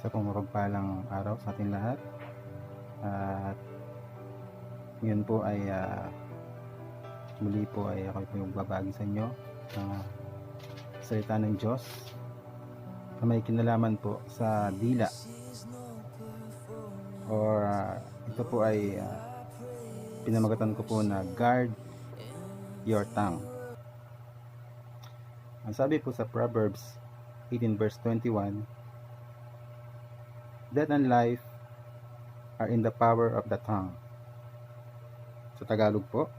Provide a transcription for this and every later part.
Isa pong mapagpalang araw sa ating lahat. At ngayon po ay muli po ay ako po yung babagi sa inyo ng salita ng Diyos na may kinalaman po sa dila, or ito po ay pinamagatan ko po na guard your tongue. Ang sabi po sa Proverbs 18 verse 21, death and life are in the power of the tongue. Sa Tagalog po,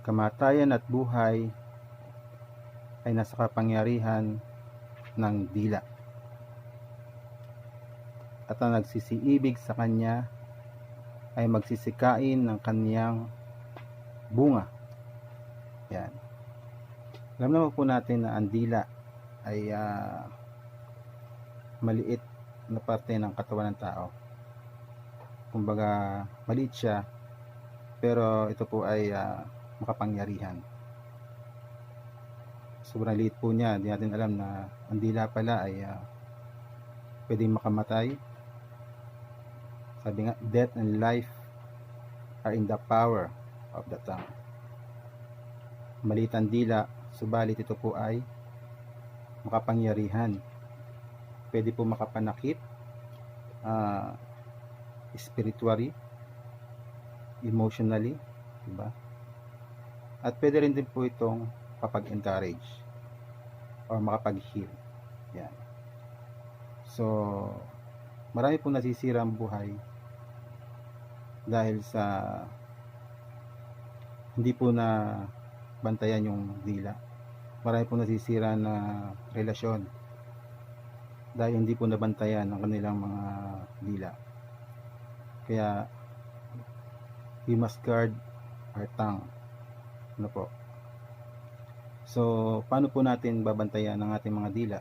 kamatayan at buhay ay nasa kapangyarihan ng dila, at ang nagsisiibig sa kanya ay magsisikain ng kanyang bunga. Yan. Alam naman po natin na ang dila ay maliit na parte ng katawan ng tao. Kumbaga maliit siya, pero ito po ay makapangyarihan. Sobrang liit po niya. Hindi natin alam na ang dila pala ay pwedeng makamatay. Sabi nga, death and life are in the power of the tongue. Maliit ang dila, subalit ito po ay makapangyarihan. Pwede po makapanakit spiritually, emotionally, diba? At pwede rin din po itong kapag-encourage or makapag-heal. Yan. So, marami pong nasisira ang buhay dahil sa hindi po na bantayan yung dila. Marami pong nasisira na relasyon dahil hindi po nabantayan ang kanilang mga dila. Kaya we must guard our tongue. Ano po? So, paano po natin babantayan ang ating mga dila?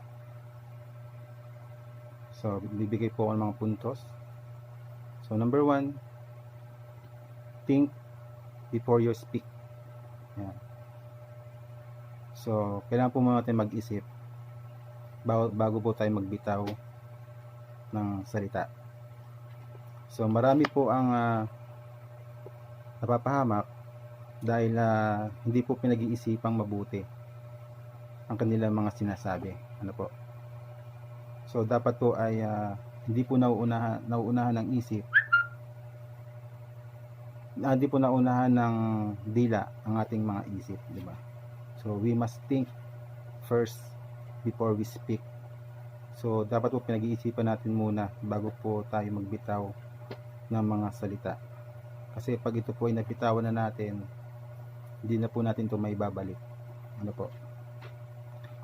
So, bibigay po ako ng mga puntos. So, number 1, think before you speak. Yan. So, kailangan po muna natin mag-isip bago po tayo magbitaw ng salita. So, marami po ang napapahamak dahil hindi po pinag-iisipang mabuti ang kanilang mga sinasabi. Ano po? So, dapat po ay hindi po nauunahan ng isip, hindi po nauunahan ng dila ang ating mga isip, di ba? So, we must think first before we speak. So, dapat po pinag-iisipan natin muna bago po tayo magbitaw ng mga salita. Kasi pag ito po ay nabitawan na natin, hindi na po natin ito may babalik. Ano po?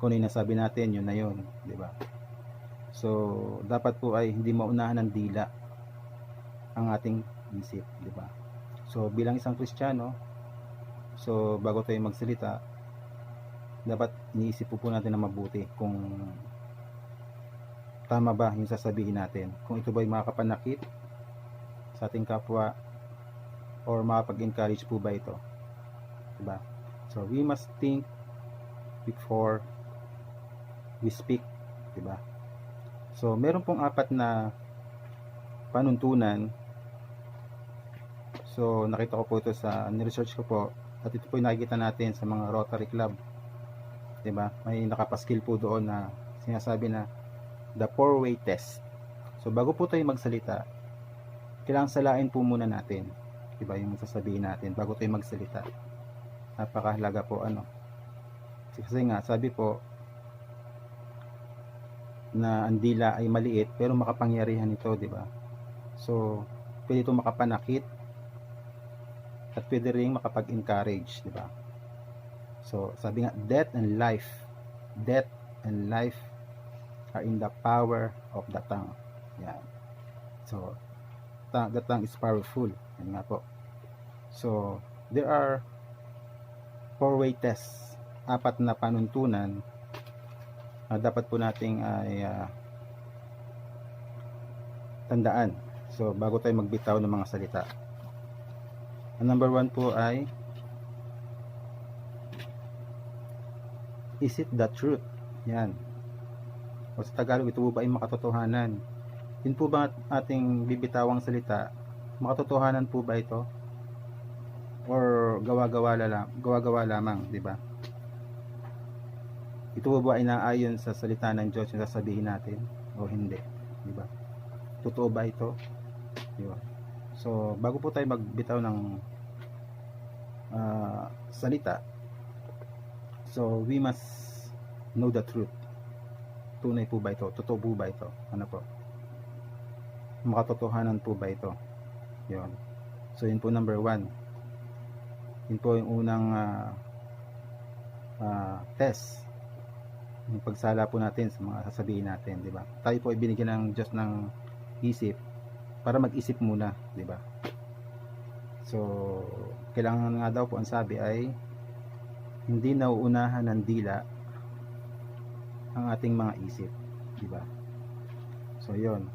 Kung ano yung nasabi natin, yun na yun, di ba? So, dapat po ay hindi maunahan ng dila ang ating isip, di ba? So, bilang isang Kristiyano, so bago tayo magsalita, dapat iniisip po natin na mabuti kung tama ba yung sasabihin natin. Kung ito ba ay makakapanakit sa ating kapwa or makapag-encourage po ba ito, di ba? So, we must think before we speak, di ba? So, meron pong 4 na panuntunan. So, nakita ko po ito sa ni-research ko po, at ito po yung nakikita natin sa mga Rotary Club. Diba? May nakapaskil po doon na sinasabi na the 4-way test. So, bago po tayo magsalita, kailangan salain po muna natin. Diba? Yung sasabihin natin bago tayo magsalita. Napakahalaga po ano. Kasi nga, sabi po, na ang dila ay maliit pero makapangyarihan ito, di ba? So, pwede ito makapanakit at pwede ring makapag-encourage, di ba? So, sabi nga, death and life are in the power of the tongue. Yan. So, the tongue is powerful. Yan nga po. So, there are 4-way tests, 4 na panuntunan dapat po nating ay tandaan. So, bago tayo magbitaw ng mga salita. Ang number 1 po ay, is it the truth? Yan. O sa Tagalog, ito po ba ay makatotohanan? Yun po ba ating bibitawang salita, makatotohanan po ba ito? Or gawa-gawa lamang, di ba? Ito po ba ay naayon sa salita ng Diyos yung sasabihin natin o hindi, di ba? Totoo ba ito? Di ba? So, bago po tayo magbitaw ng salita, so we must know the truth. Tunay po ba ito? Totoo po ba ito? Ano po? Makatotohanan po ba ito? Yun. So, yun po number 1. Yun po yung unang test. Yung pagsala po natin sa mga sasabihin natin, di ba? Tayo po ay binigyan ng Diyos ng isip para mag-isip muna, di ba? So, kailangan nga daw po ang sabi ay hindi nauunahan ng dila ang ating mga isip, di ba? So, yun.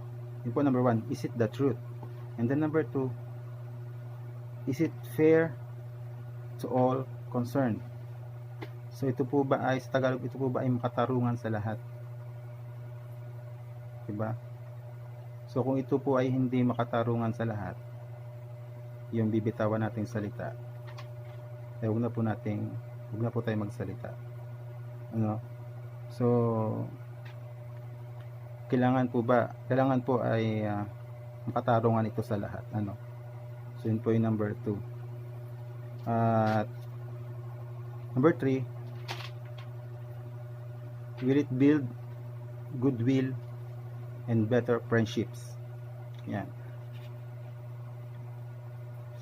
Yun po number 1, is it the truth? And then number 2, is it fair to all concerned? So, ito po ba ay, sa Tagalog, ito po ba ay makatarungan sa lahat? Diba? So, kung ito po ay hindi makatarungan sa lahat, yung bibitawan nating salita, eh, huwag na po tayo magsalita. Ano? So, kailangan po ay makatarungan ito sa lahat. Ano? So, yun po yung number 2. At number 3, will it build goodwill and better friendships? Yan.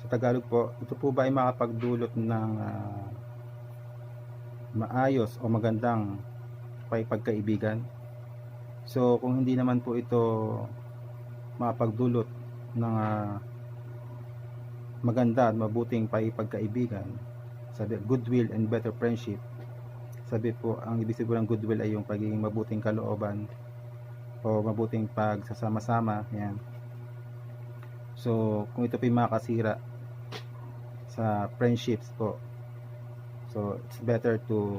Sa Tagalog po, ito po ba ay makapagdulot ng maayos o magandang pagkaibigan? So, kung hindi naman po ito makapagdulot ng maganda at mabuting pagkaibigan, sabi, goodwill and better friendship, sabi po, ang ibig sabihin ng goodwill ay yung pagiging mabuting kalooban o mabuting pagsasama-sama, yan. So, kung ito po yung makakasira sa friendships po, so it's better to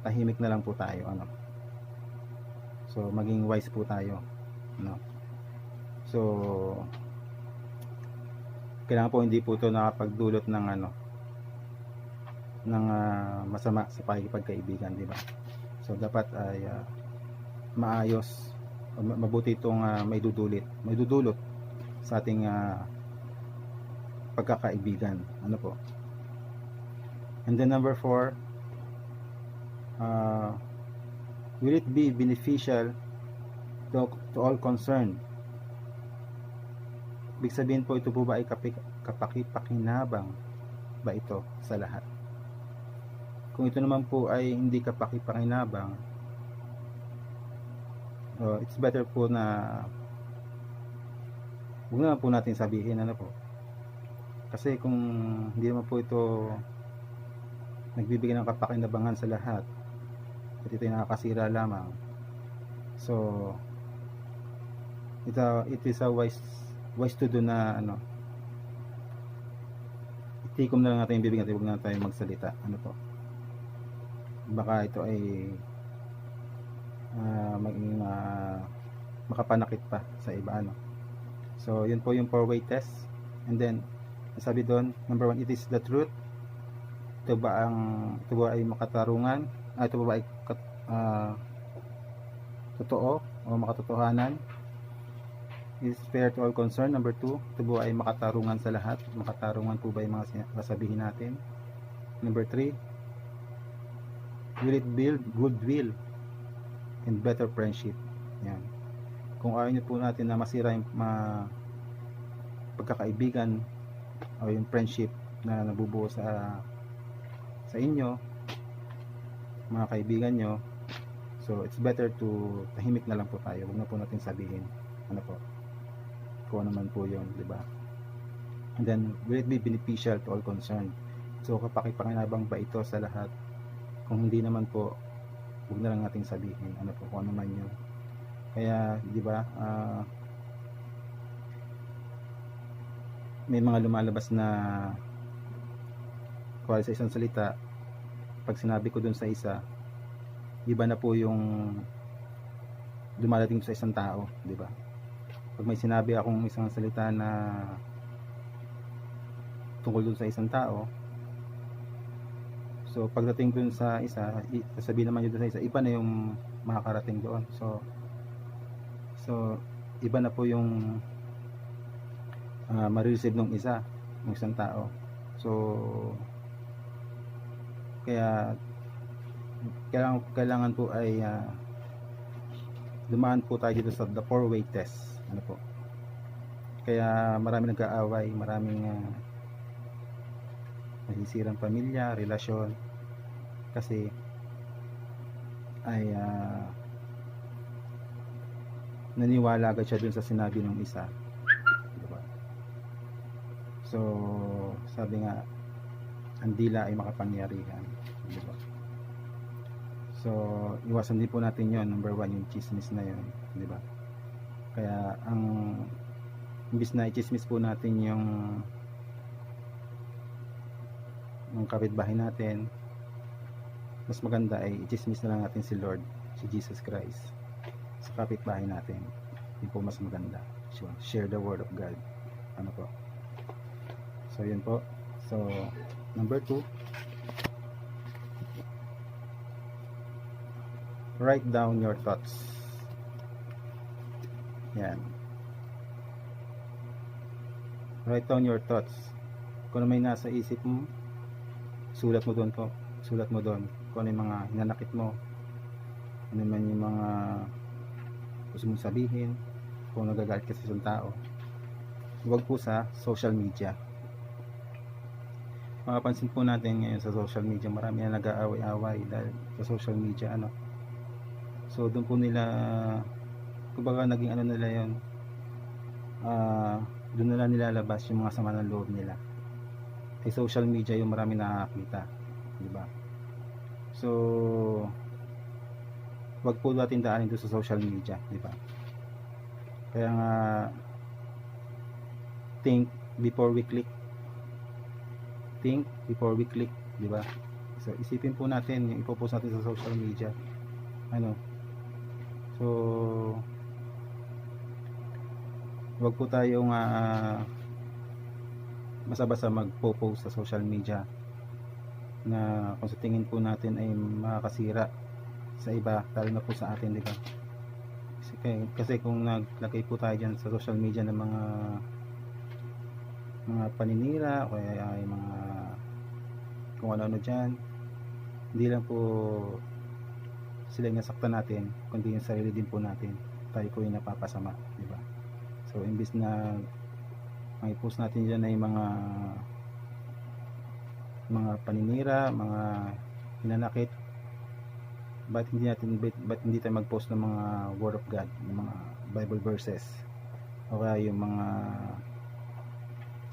tahimik na lang po tayo, ano. So, maging wise po tayo, no. So, kailangan po hindi po ito nakapagdulot ng masama sa pagkaibigan, di ba? So, dapat ay maayos, mabuti itong may dudulot sa ating pagkakaibigan. Ano po? And then number 4, will it be beneficial to all concerned? Ibig sabihin po, ito po ba ay kapakipakinabang ba ito sa lahat? Kung ito naman po ay hindi kapakipakinabang, it's better po na huwag na po natin sabihin, ano po. Kasi kung hindi naman po ito nagbibigay ng kapakinabangan sa lahat at ito ay nakakasira lamang, so it is a wise to do na itikom na lang natin yung bibig natin, huwag na tayo magsalita, ano po. Baka ito ay maging makapanakit pa sa iba, ano. So, yun po yung 4-way test. And then, sabi doon, number 1, it is the truth. Ito ba ay makatarungan? Ito ba ay totoo o makatotohanan? Is fair to all concerned. Number 2, ito ba ay makatarungan sa lahat? Makatarungan po ba yung mga sasabihin natin? Number 3, will it build goodwill and better friendship? Yan. Kung ayaw nyo po natin na masira yung pagkakaibigan o yung friendship na nabubuo sa inyo, mga kaibigan nyo, so it's better to tahimik na lang po tayo. Huwag na po natin sabihin, ano po, kung ano man po yun, di ba? And then, will it be beneficial to all concerned? So, kapakipakinabang ba ito sa lahat? Kung hindi naman po, huwag na lang natin sabihin, ano po, kung ano man yun. Kaya, di ba, may mga lumalabas na kuwari sa isang salita, pag sinabi ko dun sa isa, iba na po yung dumadating sa isang tao, di ba? Pag may sinabi akong isang salita na tungkol dun sa isang tao, so pagdating dun sa isa, sasabihin naman yun dun sa isa, iba na yung makakarating doon. So iba na po yung ma-receive ng isang tao. So kaya kailangan po ay dumaan po tayo dito sa the 4-way test. Ano po? Kaya maraming nag-aaway, maraming nasisirang pamilya, relasyon, kasi ay naniwala agad siya dun sa sinabi ng isa, diba? So sabi nga, ang dila ay makapangyarihan, diba? So iwasan din po natin yon. Number 1, yung chismis na yon, diba? Kaya imbis na i-chismis po natin yung kapitbahay natin, mas maganda ay i-chismis na lang natin si Lord, si Jesus Christ sa kapitbahay natin. Yun po mas maganda. Share the word of God. Ano po? So yun po. So number 2, write down your thoughts. Yan. Write down your thoughts. Kung ano may nasa isip mo, sulat mo doon po. Sulat mo doon kung ano yung mga hinanakit mo, ano man yung mga gusto mong sabihin, kung nagagalit ka sa isang tao. Huwag po sa social media. Makapansin po natin ngayon sa social media, marami na nag-aaway-away dahil sa social media, ano. So doon po nila, kumbaga naging ano nila yun, doon nila nilalabas yung mga sama ng loob nila. Ay social media yung marami nakakita, di ba? So wag po natin daanin doon sa social media, di ba? Kaya nga, think before we click. Think before we click, di ba? So isipin po natin yung ipopost natin sa social media, ano. So wag po tayong basta-basta magpo-post sa social media na kung sa tingin po natin ay makakasira sa iba, lalo na po sa atin, di ba? Kasi kung naglagay po tayo dyan sa social media ng mga paninira o kaya ay mga kung ano-ano dyan, hindi lang po sila yung nasaktan natin, kundi yung sarili din po natin, tayo po yung napapasama, di ba? So imbis na may post natin dyan ay mga paninira, mga hinanakit, ba't hindi tayo mag-post ng mga word of God, ng mga Bible verses, o kaya yung mga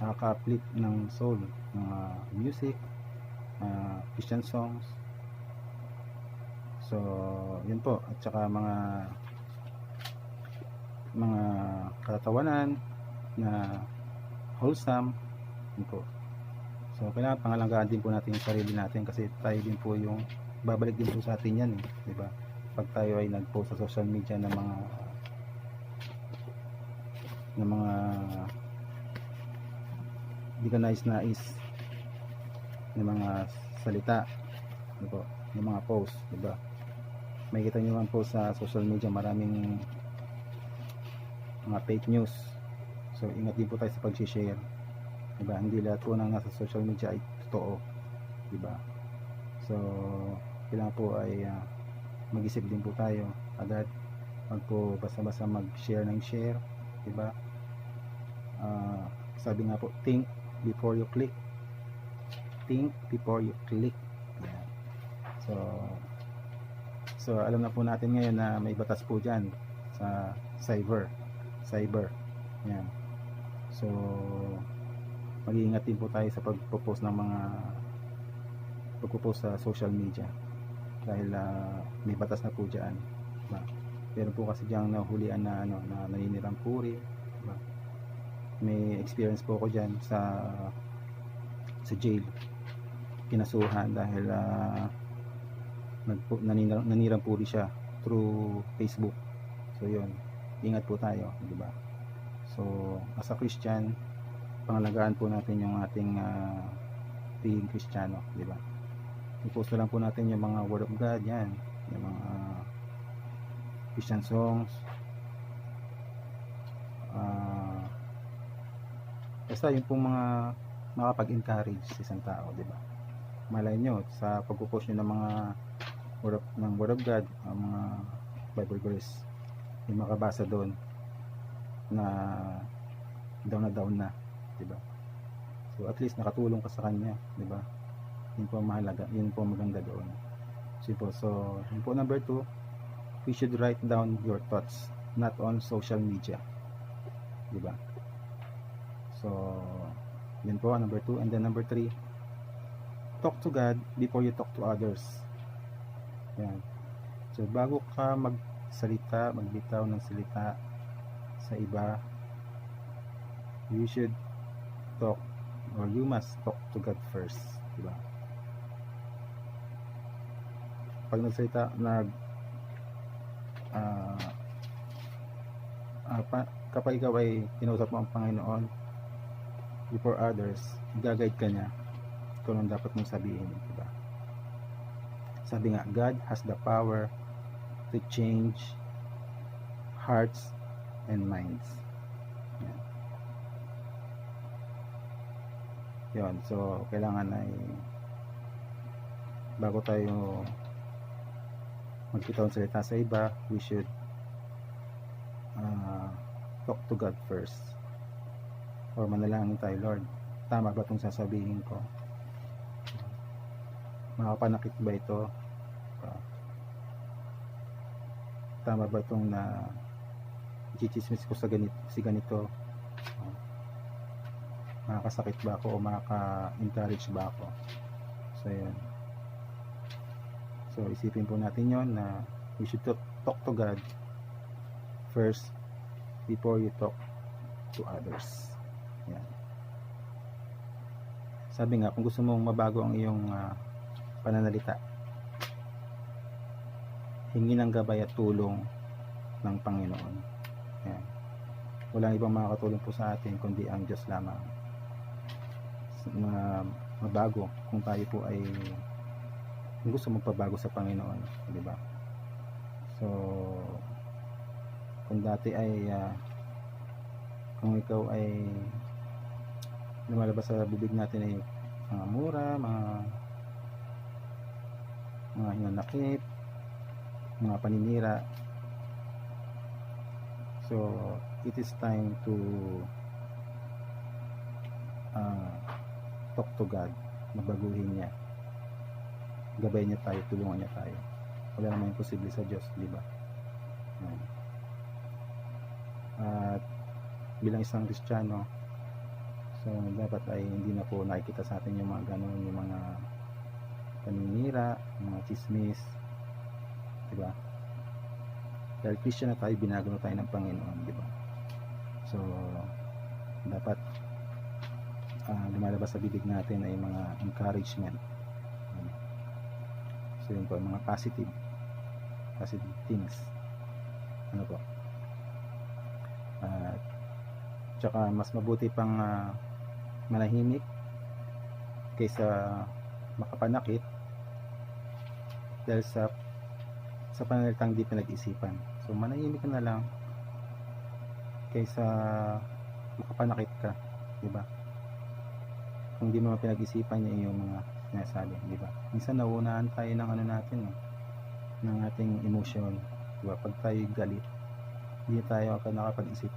nakaka-uplift ng soul, mga music, Christian songs. So yun po, at saka mga katatawanan na wholesome, yun po. So kailangan pangalagaan din po natin yung sarili natin, kasi tayo din po yung babalik din po sa atin yan, di ba? Pag tayo ay nag-post sa social media ng mga hindi ka nais ng mga salita, di ba? Ng mga post, di ba? Makikita nyo naman po sa social media, maraming mga fake news. So ingat din po tayo sa pag-share, diba? Hindi lahat po ng nasa social media ay totoo, diba? So kailangan po ay mag-isip din po tayo agad, wag po basta-basta mag-share ng share, diba? Sabi nga po, think before you click. Think before you click. Yan. So alam na po natin ngayon na may batas po dyan sa cyber. Yan. So mag-iingat din po tayo sa pagpo-post sa social media, dahil may batas na po dyan, diba? Pero po kasi diyang nahulian na naninirang puri, diba? May experience po ako dyan sa jail, kinasuhan dahil nanirang puri siya through Facebook. So yun, ingat po tayo, di ba? So as a Christian, pangalagaan po natin yung ating pagiging Kristiyano, di ba? I-post na lang po natin yung mga Word of God, yan, yung mga Christian songs, basta yung pong mga makapag-encourage sa isang tao, di ba? Malay nyo, sa pagpo-post nyo ng mga Word of God, mga Bible verse, yung makabasa doon na down na, di ba? So at least nakatulong ka sa kanya, di ba? Yun po mahalaga, yun po maganda doon. So yun po number 2, we should write down your thoughts, not on social media, di ba? So yun po number 2. And then number 3, talk to God before you talk to others. Yan. So bago ka magsalita, magbitaw ng salita sa iba, you should talk, or you must talk to God first, di ba? Pag nagsalita, kapag ikaw ay kinausap mo ang Panginoon before others, i-guide ka niya kung anong dapat mong sabihin, di ba? Sabi nga, God has the power to change hearts and minds. Yan. Yun, so kailangan ay bago tayo magkitaon salita sa iba, we should talk to God first, or manalangin tayo, Lord, tama ba itong sasabihin ko? Makapanakit ba ito? Tama ba itong na i-chismis ko sa ganito? Makakasakit ba ako o makaka-encourage ba ako? So yun, so isipin po natin yon na we should talk to God first before you talk to others. Yan. Sabi nga, kung gusto mong mabago ang iyong pananalita, hingi ng gabay at tulong ng Panginoon. Yan. Walang ibang makakatulong po sa atin kundi ang Diyos lamang na mabago kung tayo po ay gusto magpabago sa Panginoon, di ba? So kung dati ay kung ikaw ay lumalabas sa bibig natin ay mga mura, mga hinanakit, mga paninira, so it is time to talk to God, mabaguhin niya, gabay niya tayo, tulungan niya tayo. Wala namang imposible sa Diyos, di ba? At bilang isang Kristiyano, so dapat ay hindi na po nakikita sa atin yung mga ganun, yung mga paninira, mga chismis, di ba? Dahil Christian na tayo, binago na tayo ng Panginoon, di ba? So dapat lumalabas sa bibig natin ay mga encouragement. So yun po, mga positive things, ano po. Tsaka mas mabuti pang manahimik kaysa makapanakit dahil sa pananalitang di pinag-isipan. So manahimik ka na lang kaysa makapanakit ka, di ba? Kung di mo pinag-isipan niya yung mga sinasabi, di ba? Minsan nauunahan tayo ng ano natin, ng ating emotion, di ba? Pag tayo galit, hindi tayo nakapag-isip,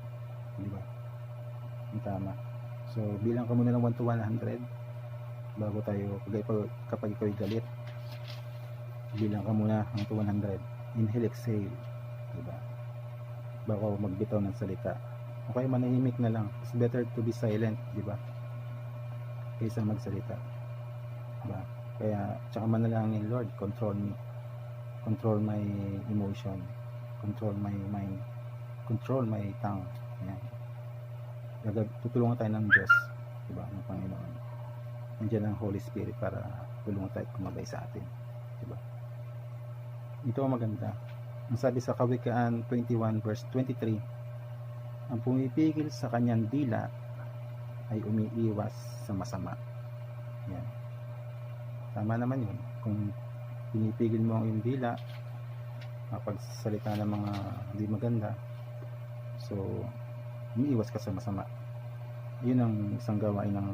di ba? Ang tama. So bilang ka muna ng 1 to 100 bago tayo, kapag ikaw galit, bilang ka muna ng 100, inhale, exhale, di ba? Bago magbitaw ng salita. Okay, manahimik na lang. It's better to be silent, di ba? Kaysa magsalita, diba? Kaya tsaka manalangin, Lord, control me, control my emotion, control my mind, control my tongue. Yan. Tutulungan tayo ng Diyos, diba, ng Panginoon. Nandiyan ang Holy Spirit para tulungan tayo kumabay sa atin, diba? Ito ang maganda, Ang sabi sa Kawikaan 21 verse 23, ang pumipigil sa kanyang dila ay umiiwas sa masama. Yan. Tama naman yun. Kung pinipigil mo ang iyong dila, mapagsalita ng mga hindi maganda, so umiiwas ka sa masama. Yun ang isang gawain ng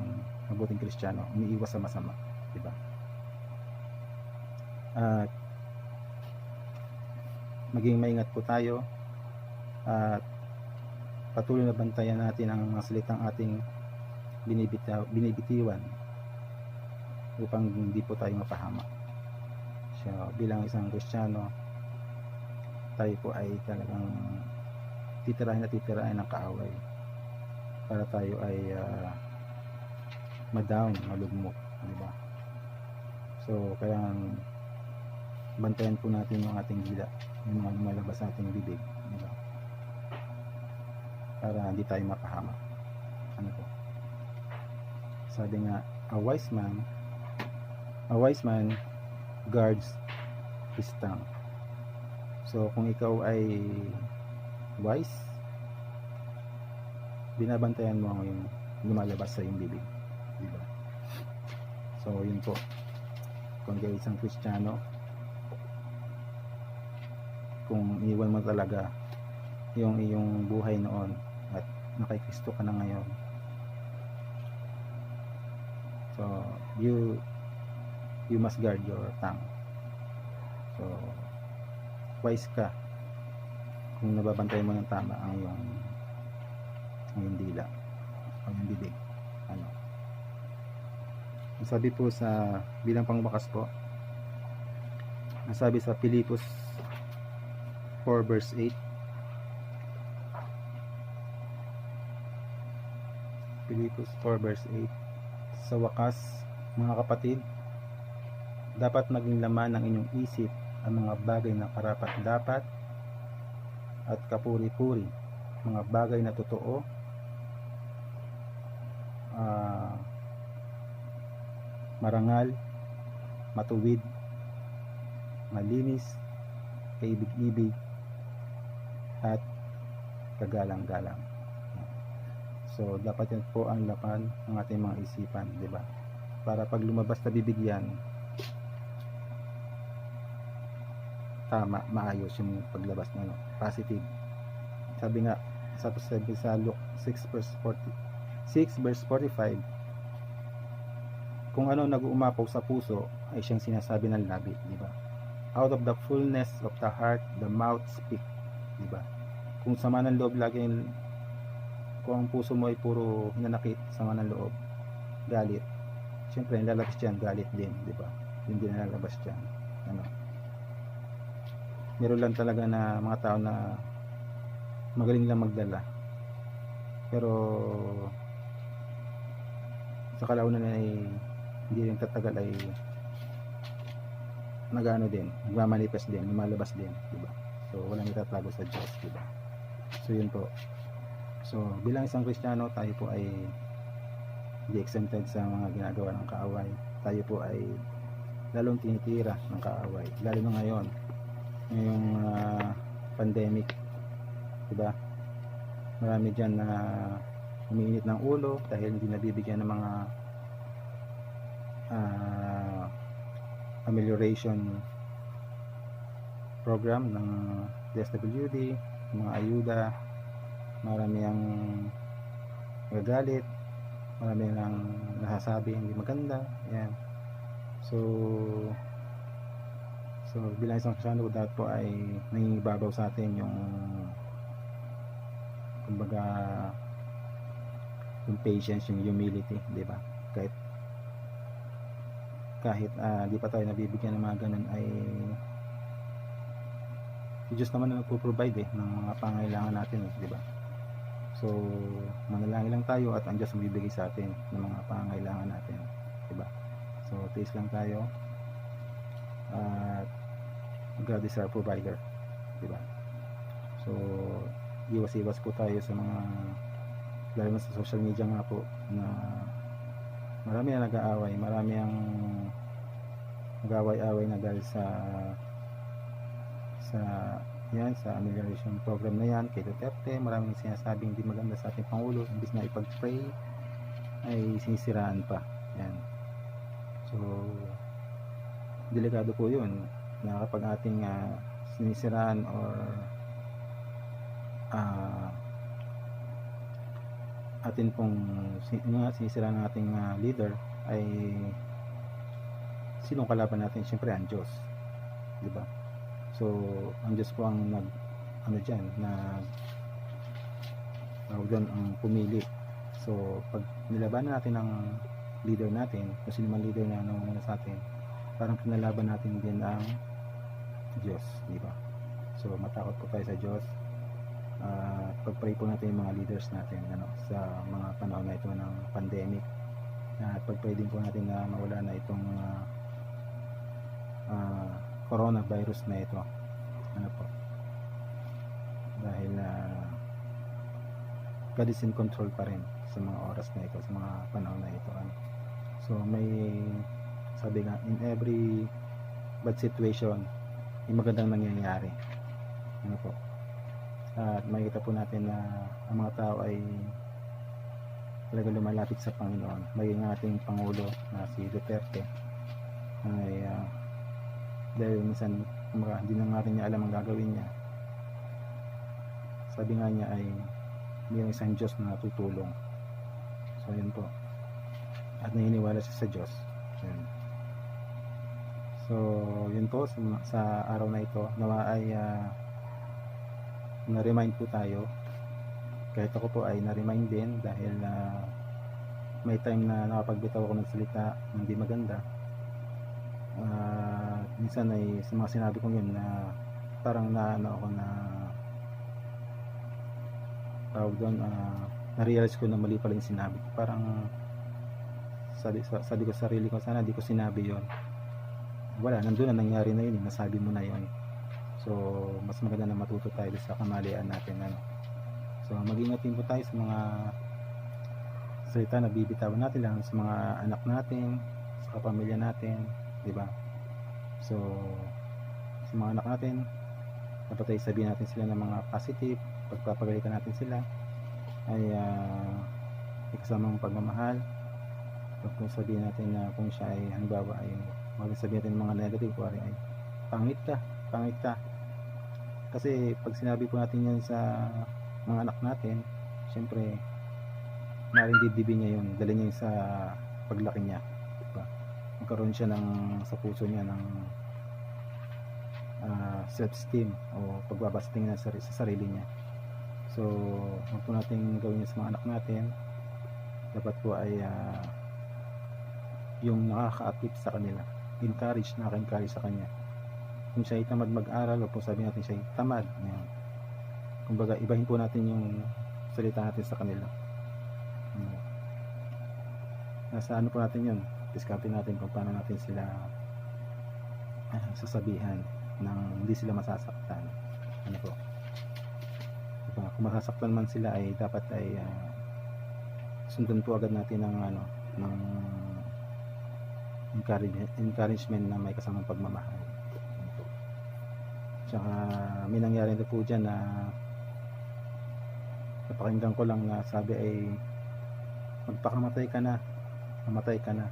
mabuting Kristiyano, umiiwas sa masama, diba? At maging maingat po tayo at patuloy na bantayan natin ang mga salitang ating binibitiwan upang hindi po tayo mapahamak. So, bilang isang Kristiyano, tayo po ay talagang titirahin ng kaaway para tayo ay madown, malugmok, diba? So, kaya bantayan po natin yung ating dila, yung mga lumalabas sa ating bibig, diba? Para hindi tayo mapahamak. Ano po? Sabi nga, a wise man guards his tongue. So, kung ikaw ay wise, binabantayan mo ang yung lumalabas sa iyong bibig, diba? So, yun po. Kung kayo isang Kristiyano, kung iwan mo talaga yung iyong buhay noon at nakay-Kristo ka na ngayon, so you must guard your tongue. So wise ka kung nababantay mo ng tama ang iyong dila o yung bibig. Ano, sabi po sa bilang pangbakas po, nasabi sa Pilipos 4 verse 8, Pilipos 4 verse 8, sa wakas mga kapatid, dapat maging laman ng inyong isip ang mga bagay na karapat-dapat at kapuri-puri, mga bagay na totoo, marangal, matuwid, malinis, kaibig-ibig, at kagalang-galang. So dapat yan po ang laman ng ating mga isipan, di ba? Para pag lumabas na bibig yan, tama, maayos yung paglabas na, no? Positive. Sabi nga sa Luke 6 verse 45, kung ano nag-uumapaw sa puso ay siyang sinasabi ng labi, di ba? Out of the fullness of the heart the mouth speak, di ba? Kung sama ng loob lagi, kung ang puso mo ay puro hinanakit, sama ng loob, galit, syempre lalabas diyan galit din, di ba? Yun din lalabas diyan. Ano? Meron lang talaga na mga tao na magaling lang magdala, pero sa kalaunan ay hindi rin tatagal ay nagano din, nagmamanifest din, lumalabas din, di ba? So walang itatago sa Diyos, di ba? So yun po. So bilang isang Kristiyano, tayo po ay hindi exempted sa mga ginagawa ng kaaway. Tayo po ay lalong tinitira ng kaaway, lalo na ngayon, ngayong pandemic, di ba? Marami dyan na umiinit ng ulo dahil hindi nabibigyan ng mga amelioration program ng DSWD, mga ayuda. Marami ang nagagalit, marami ang nasasabi hindi maganda. Yan. So bilang isang Kristiyano, dapat po ay nangingibabaw sa atin yung, kumbaga, yung patience, yung humility, di ba? Kahit di pa tayo nabibigyan ng mga ganun, ay si Diyos naman na nagpo-provide ng mga pangailangan natin, di ba? So manalangin lang tayo at ang Diyos magbibigay sa atin ng mga pangailangan natin, di ba? So tiis lang tayo at God is our provider, di ba? So iwas-iwas po tayo sa mga, lalo na sa social media nga po, na marami na nag-aaway, marami ang nag-aaway-away na dahil sa yan sa amelioration program na yan kay Duterte. Maraming sinasabing hindi maganda sa ating Pangulo, imbis na ipag-pray ay sinisiraan pa. Yan. So delikado po yun na kapag ating sinisiraan or atin pong sinisiraan ng ating leader, ay sinong kalaban natin? Siyempre ang Diyos, di ba? So ang Diyos po ang ang pumili. So pag nilaban natin ang leader natin, kung sino man leader na namumuna sa atin, parang kinalaban natin din ang Diyos, di ba? So matakot po tayo sa Diyos. Pag-pray po natin yung mga leaders natin sa mga panahon na ito ng pandemic. Pag-pray din po natin na mawala na itong coronavirus na ito. Po? Dahil God is in control pa rin sa mga oras na ito, sa mga panahon na ito. So may sabi nga, in every bad situation, may magandang nangyayari. Po? At makikita po natin na ang mga tao ay talaga lumalapit sa Panginoon. Maging ating Pangulo na si Duterte ay dahil minsan hindi na nga rin niya alam ang gagawin niya. Sabi nga niya ay mayroong isang Diyos na natutulong. So yun po, at naniniwala siya sa Diyos. Yun. So yun po, sa araw na ito nawa ay na-remind po tayo, kahit ako po ay na-remind din dahil may time na nakapagbitaw ako ng salita na hindi maganda. Minsan ay sa mga sinabi ko yun na parang ako na tawag doon, na-realize ko na mali pala yung sinabi ko. Parang sabi ko sa sarili ko, sana di ko sinabi yon. Wala, nandun na, nangyari na yun, nasabi mo na yon. So mas maganda na matuto tayo sa kamalian natin. So mag-ingat din po tayo sa mga salita na bibitawan natin, lang sa mga anak natin, sa kapamilya natin, di ba? So sa mga anak natin, dapat ay sabihin natin sila ng mga positive. Pagpapagalitan natin sila ay kasamang pagmamahal. Kung sabihin natin na kung siya ay halimbawa ay sabihin natin mga negative, kuwari ay pangit ka. Kasi pag sinabi po natin yan sa mga anak natin, syempre maaaring dibdibin niya yun, dali niya yun sa paglaki niya, diba? Magkaroon siya sa puso niya ng self-esteem o pagbabasting na sa sarili niya. So huwag po natin gawin yun sa mga anak natin. Dapat po ay yung nakaka-uplift sa kanila, nakaka-encourage sa kanya. Kung siya ay tamad mag-aral, o po sabihin natin siya ay tamad, yan. Kumbaga ibahin po natin yung salita natin sa kanila. Nasa ano po natin yun, diskarte natin kung paano natin sila sasabihan nang hindi sila masasaktan. Po, diba? Kung masasaktan man sila ay dapat ay sundan po agad natin ng encouragement na may kasamang pagmamahal. Tsaka may nangyari na po dyan na napakinggan ko lang na sabi ay magpakamatay ka na, mamatay ka na.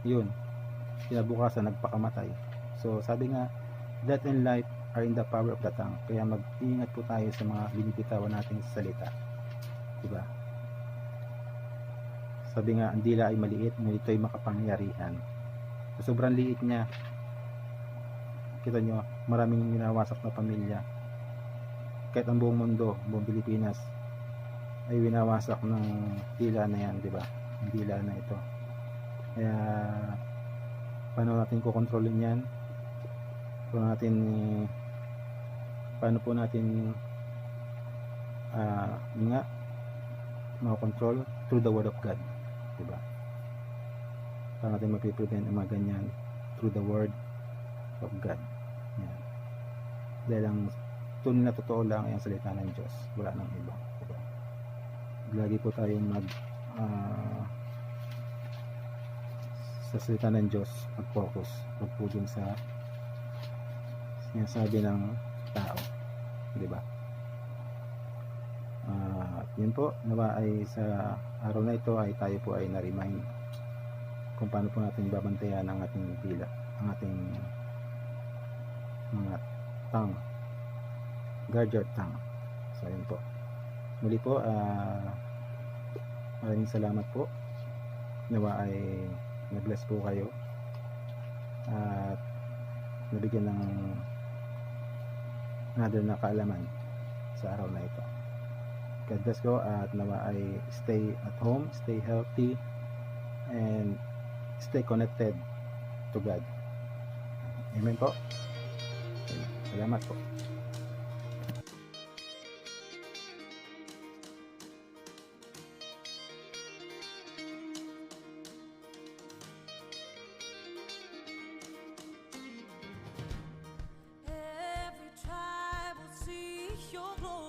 Yun, kinabukasan nagpakamatay. So sabi nga, death and life are in the power of the tongue. Kaya mag-iingat po tayo sa mga binibitawan nating salita, diba? Sabi nga, ang dila ay maliit, ngunit ito'y makapangyarihan. So, sobrang liit niya. Kita nyo, maraming winawasak na pamilya. Kahit ang buong mundo, buong Pilipinas ay winawasak ng dila na yan, diba? Ang dila na ito. Kaya paano natin kukontrolin yan? Paano po natin makakontrol? Through the word of God, diba? Paano natin mapiprevent ang mga ganyan? Through the word of God. Yan. Dahil ang tunay na totoo lang ay ang salita ng Diyos, wala nang iba, diba? Lagi po tayong sa salita ng Diyos mag-focus, huwag po dun sa sinasabi ng tao. di ba? Yun po, nawa ay sa araw na ito ay tayo po ay na-remind kung paano po natin babantayan ang ating dila, ang ating mga tongue, guard your tongue. So yun po, muli po, maraming salamat po, nawa ay na-bless po kayo at nabigyan ng another na kaalaman sa araw na ito. God bless ko at nawa ay stay at home, stay healthy, and stay connected to God. Amen po. Salamat po. Every tribe will see your glory.